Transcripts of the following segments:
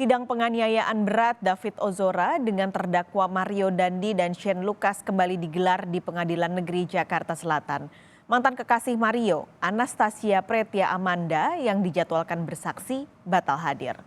Sidang penganiayaan berat David Ozora dengan terdakwa Mario Dandi dan Shane Lucas kembali digelar di Pengadilan Negeri Jakarta Selatan. Mantan kekasih Mario, Anastasia Pretia Amanda yang dijadwalkan bersaksi batal hadir.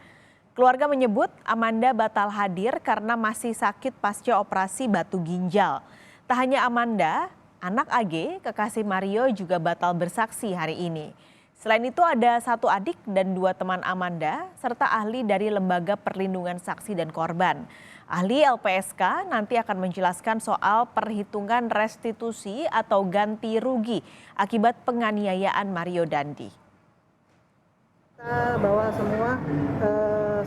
Keluarga menyebut Amanda batal hadir karena masih sakit pasca operasi batu ginjal. Tak hanya Amanda, anak AG, kekasih Mario juga batal bersaksi hari ini. Selain itu ada satu adik dan dua teman Amanda serta ahli dari Lembaga Perlindungan Saksi dan Korban. Ahli LPSK nanti akan menjelaskan soal perhitungan restitusi atau ganti rugi akibat penganiayaan Mario Dandi. Kita bawa semua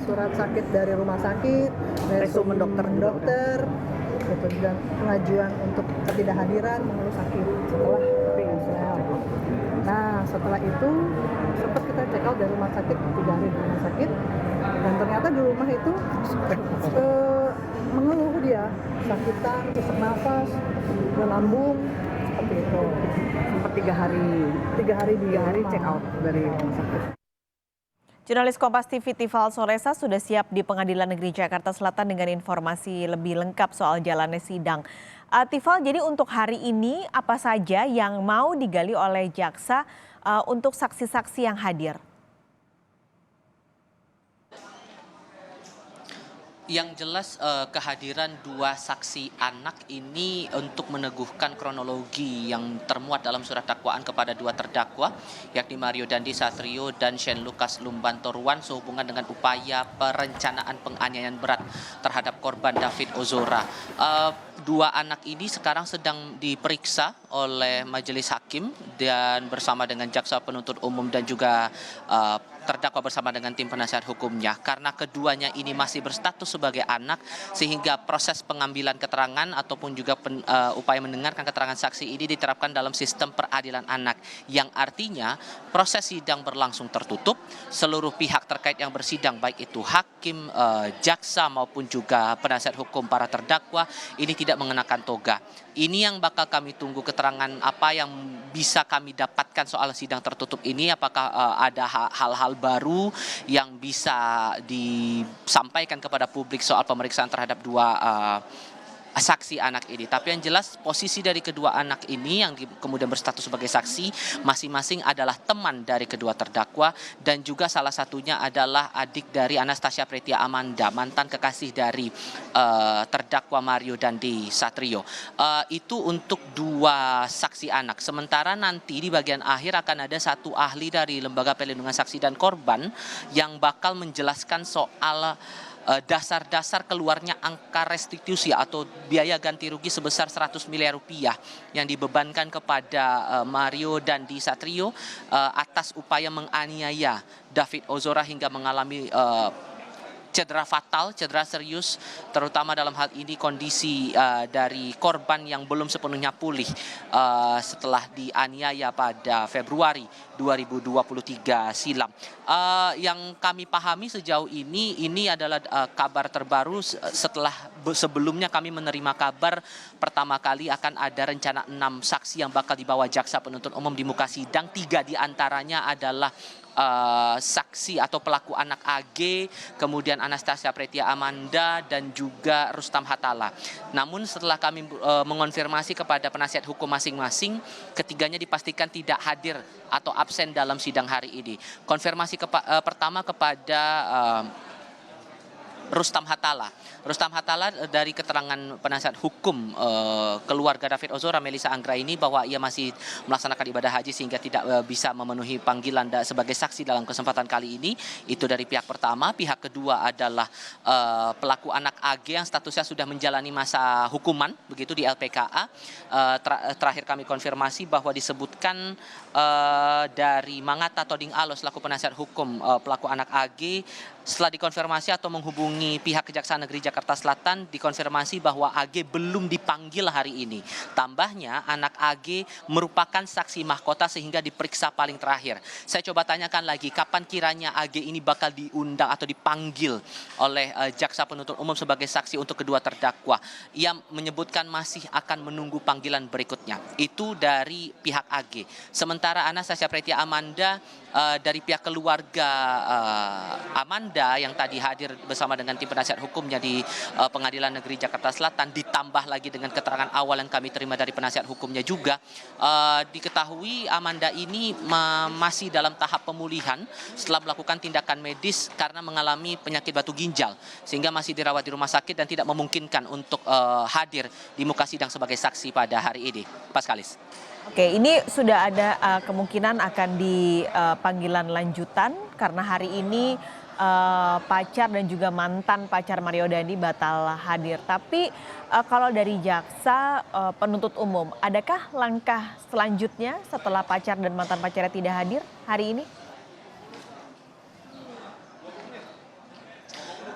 surat sakit dari rumah sakit, resumen dokter, dan pengajuan untuk ketidakhadiran mengeluh sakit setelah PSL. Nah setelah itu sempat kita check out dari rumah sakit 3 hari di rumah sakit, dan ternyata di rumah itu mengeluh dia sakitan, sesak nafas, lambung seperti itu. Sempat 3 hari check out dari rumah sakit. Jurnalis Kompas TV Tifal Soresa sudah siap di Pengadilan Negeri Jakarta Selatan dengan informasi lebih lengkap soal jalannya sidang. Tifal, jadi untuk hari ini apa saja yang mau digali oleh jaksa untuk saksi-saksi yang hadir? Yang jelas kehadiran dua saksi anak ini untuk meneguhkan kronologi yang termuat dalam surat dakwaan kepada dua terdakwa, yakni Mario Dandi Satrio dan Shane Lucas Lumbantoruan sehubungan dengan upaya perencanaan penganiayaan berat terhadap korban David Ozora. Dua anak ini sekarang sedang diperiksa oleh majelis hakim dan bersama dengan jaksa penuntut umum dan juga terdakwa bersama dengan tim penasihat hukumnya. Karena keduanya ini masih berstatus sebagai anak, sehingga proses pengambilan keterangan ataupun juga upaya mendengarkan keterangan saksi ini diterapkan dalam sistem peradilan anak, yang artinya proses sidang berlangsung tertutup. Seluruh pihak terkait yang bersidang, baik itu hakim, jaksa maupun juga penasihat hukum para terdakwa, ini tidak mengenakan toga. Ini yang bakal kami tunggu keterangan apa yang bisa kami dapatkan soal sidang tertutup ini, apakah ada hal-hal baru yang bisa disampaikan kepada publik soal pemeriksaan terhadap dua saksi anak ini. Tapi yang jelas posisi dari kedua anak ini yang kemudian berstatus sebagai saksi masing-masing adalah teman dari kedua terdakwa, dan juga salah satunya adalah adik dari Anastasia Pretia Amanda, mantan kekasih dari terdakwa Mario Dandi Satrio. Itu untuk dua saksi anak. Sementara nanti di bagian akhir akan ada satu ahli dari Lembaga Perlindungan Saksi dan Korban yang bakal menjelaskan soal dasar-dasar keluarnya angka restitusi atau biaya ganti rugi sebesar 100 miliar rupiah yang dibebankan kepada Mario Dandi Satrio atas upaya menganiaya David Ozora hingga mengalami cedera fatal, cedera serius, terutama dalam hal ini kondisi dari korban yang belum sepenuhnya pulih setelah dianiaya pada Februari 2023 silam. Yang kami pahami sejauh ini adalah kabar terbaru setelah sebelumnya kami menerima kabar pertama kali akan ada rencana 6 saksi yang bakal dibawa jaksa penuntut umum di muka sidang. 3 diantaranya adalah saksi atau pelaku anak AG, kemudian Anastasia Pretia Amanda, dan juga Rustam Hatala. Namun setelah kami mengonfirmasi kepada penasihat hukum masing-masing, ketiganya dipastikan tidak hadir atau absen dalam sidang hari ini. Konfirmasi pertama kepada Rustam Hatala. Rustam Hatala dari keterangan penasihat hukum keluarga David Ozora, Melissa Anggraini, bahwa ia masih melaksanakan ibadah haji sehingga tidak bisa memenuhi panggilan sebagai saksi dalam kesempatan kali ini. Itu dari pihak pertama. Pihak kedua adalah pelaku anak AG yang statusnya sudah menjalani masa hukuman begitu di LPKA. Terakhir kami konfirmasi bahwa disebutkan dari Mangata Toding Alo selaku penasihat hukum pelaku anak AG, setelah dikonfirmasi atau menghubungi pihak Kejaksaan Negeri Jakarta Selatan, dikonfirmasi bahwa AG belum dipanggil hari ini. Tambahnya anak AG merupakan saksi mahkota sehingga diperiksa paling terakhir. Saya coba tanyakan lagi, kapan kiranya AG ini bakal diundang atau dipanggil oleh jaksa penuntut umum sebagai saksi untuk kedua terdakwa. Ia menyebutkan masih akan menunggu panggilan berikutnya. Itu dari pihak AG. Sementara Anastasia Pretia Amanda dari pihak keluarga Amanda Amanda yang tadi hadir bersama dengan tim penasihat hukumnya di Pengadilan Negeri Jakarta Selatan, ditambah lagi dengan keterangan awal yang kami terima dari penasihat hukumnya juga, diketahui Amanda ini masih dalam tahap pemulihan setelah melakukan tindakan medis karena mengalami penyakit batu ginjal, sehingga masih dirawat di rumah sakit dan tidak memungkinkan untuk hadir di muka sidang sebagai saksi pada hari ini. Paskalis. Oke, ini sudah ada kemungkinan akan panggilan lanjutan karena hari ini pacar dan juga mantan pacar Mario Dandi batal hadir. Tapi kalau dari jaksa penuntut umum, adakah langkah selanjutnya setelah pacar dan mantan pacarnya tidak hadir hari ini?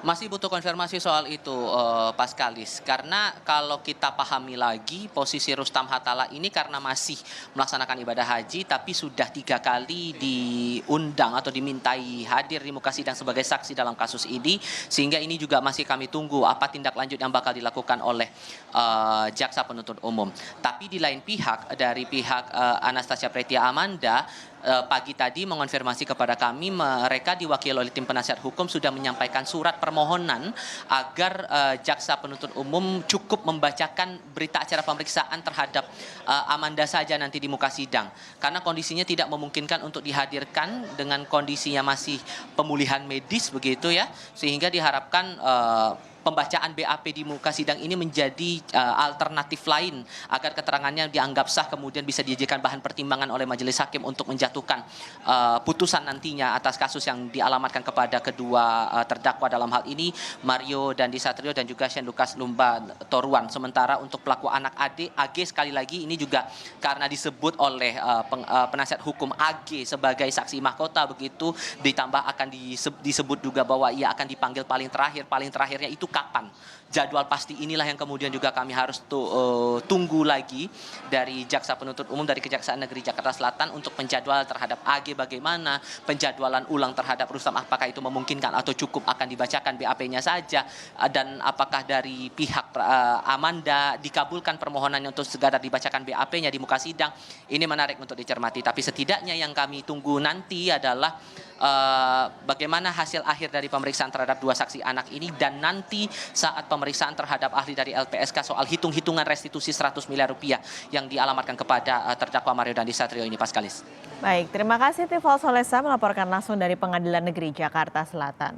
Masih butuh konfirmasi soal itu, Paskalis. Karena kalau kita pahami lagi, posisi Rustam Hatala ini karena masih melaksanakan ibadah haji, tapi sudah 3 kali diundang atau dimintai hadir di muka sidang sebagai saksi dalam kasus ini, sehingga ini juga masih kami tunggu apa tindak lanjut yang bakal dilakukan oleh jaksa penuntut umum. Tapi di lain pihak, dari pihak Anastasia Pretia Amanda, pagi tadi mengonfirmasi kepada kami mereka diwakili oleh tim penasihat hukum sudah menyampaikan surat permohonan agar jaksa penuntut umum cukup membacakan berita acara pemeriksaan terhadap Amanda saja nanti di muka sidang, karena kondisinya tidak memungkinkan untuk dihadirkan dengan kondisinya masih pemulihan medis begitu ya, sehingga diharapkan pembacaan BAP di muka sidang ini menjadi alternatif lain agar keterangannya dianggap sah, kemudian bisa dijadikan bahan pertimbangan oleh majelis hakim untuk menjatuhkan putusan nantinya atas kasus yang dialamatkan kepada kedua terdakwa dalam hal ini Mario Dandi Satrio dan juga Shane Lucas Lumba Toruan. Sementara untuk pelaku anak AG sekali lagi ini juga karena disebut oleh penasihat hukum AG sebagai saksi mahkota begitu, ditambah akan disebut juga bahwa ia akan dipanggil paling terakhirnya itu kapan. Jadwal pasti inilah yang kemudian juga kami harus tunggu lagi dari jaksa penuntut umum dari Kejaksaan Negeri Jakarta Selatan untuk penjadwalan terhadap AG bagaimana, penjadwalan ulang terhadap Rustam apakah itu memungkinkan atau cukup akan dibacakan BAP-nya saja, dan apakah dari pihak Amanda dikabulkan permohonannya untuk segera dibacakan BAP-nya di muka sidang. Ini menarik untuk dicermati, tapi setidaknya yang kami tunggu nanti adalah bagaimana hasil akhir dari pemeriksaan terhadap 2 saksi anak ini, dan nanti saat pemeriksaan terhadap ahli dari LPSK soal hitung-hitungan restitusi 100 miliar rupiah yang dialamatkan kepada terdakwa Mario Dandi Satrio ini, Paskalis. Baik, terima kasih Tifal Solesa melaporkan langsung dari Pengadilan Negeri Jakarta Selatan.